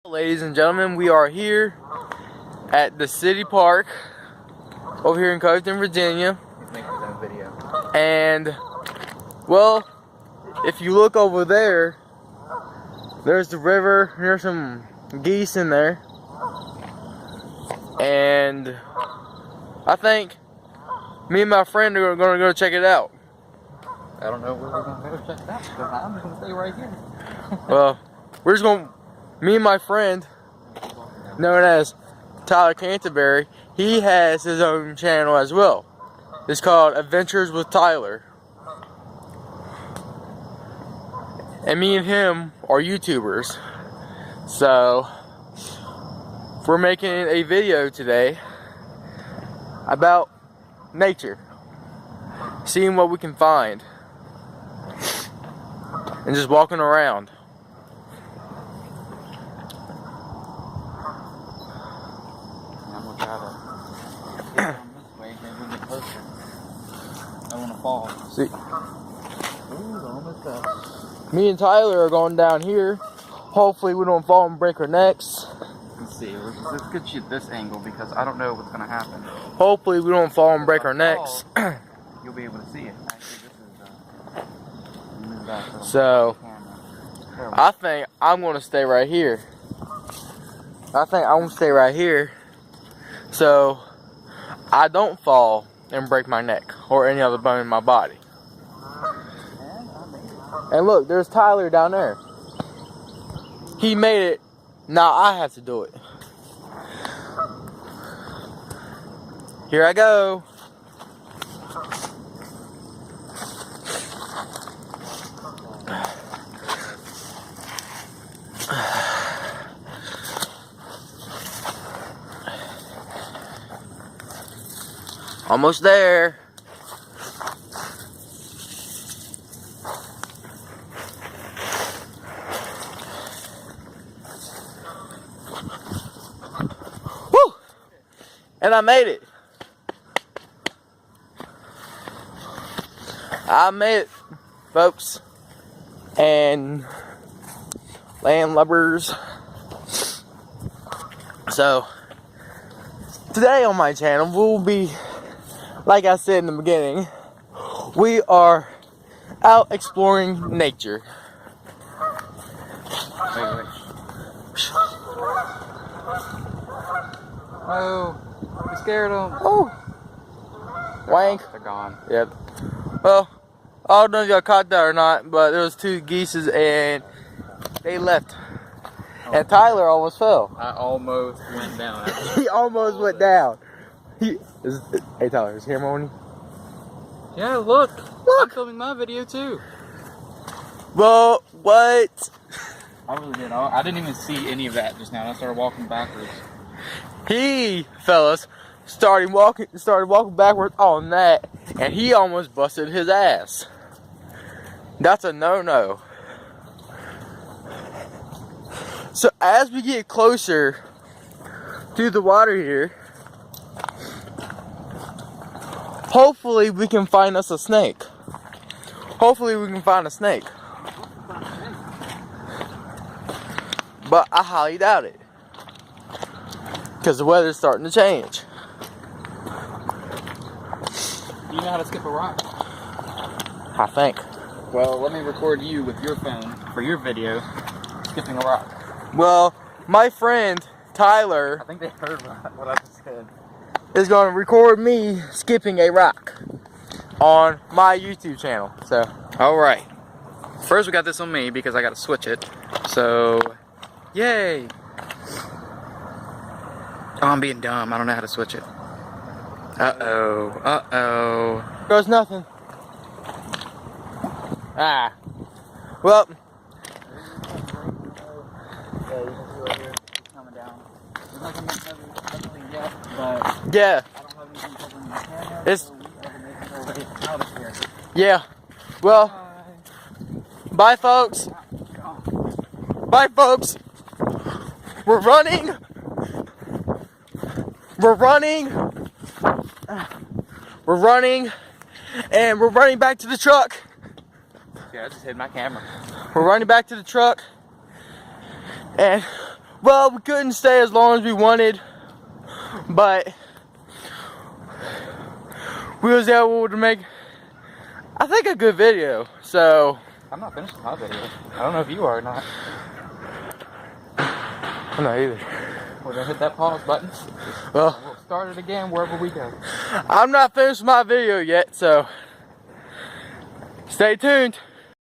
Ladies and gentlemen, we are here at the city park over here in Covington, Virginia. He's making his own video. And, well, if you look over there, there's the river. There's some geese in there. And I think me and my friend are going to go check it out. I don't know where we're going to go check it out because I'm just going to stay right here. Well, we're just going to, me and my friend, known as Tyler Canterbury, he has his own channel as well. It's called Adventures with Tyler. And me and him are YouTubers. So, we're making a video today about nature. Seeing what we can find. And just walking around. I'm going to try to get down this way, maybe we'll get closer. I don't want to fall. See, Ooh, almost up. me and Tyler are going down here. Hopefully we don't fall and break our necks. Let's see, let's get you this angle because I don't know what's going to happen. Hopefully we don't fall and break our necks. You'll be able to see it. Actually, this is move back to the So, camera. I think I'm going to stay right here. So I don't fall and break my neck or any other bone in my body. And look, there's Tyler down there. He made it. Now I have to do it. Here I go. Almost there. Woo! And I made it. I made it, folks. And landlubbers. So, today on my channel we'll be, like I said in the beginning, we are out exploring nature. Wait. Oh, we scared them. Oh, wank. They're gone. Yep. Well, I don't know if y'all caught that or not, but there was two geeses and they left. And Tyler almost fell. I almost went down. He almost went down. Hey Tyler, is the camera on you? Yeah, look. I'm filming my video too. Well, what? I really did. I didn't even see any of that just now. I started walking backwards. He, fellas, started walking backwards on that, and he almost busted his ass. That's a no-no. So as we get closer to the water here, hopefully we can find us a snake. Hopefully we can find a snake. But I highly doubt it. Because the weather's starting to change. Do you know how to skip a rock? I think. Well, let me record you with your phone for your video skipping a rock. Well, my friend Tyler I think they heard what I just said. is going to record me skipping a rock on my YouTube channel. So, Alright. First we got this on me because I got to switch it. So, yay! Oh, I'm being dumb. I don't know how to switch it. Uh-oh. there's nothing. Ah. Well, yeah. It's, yeah. Well, bye folks. Bye folks. We're running. And we're running back to the truck. Yeah, I just hit my camera. We're running back to the truck. And Well, we couldn't stay as long as we wanted, but we was able to make, I think, a good video. So I'm not finished with my video. I don't know if you are or not. I'm not either. We're gonna hit that pause button. Well, We'll start it again wherever we go. I'm not finished with my video yet, so stay tuned.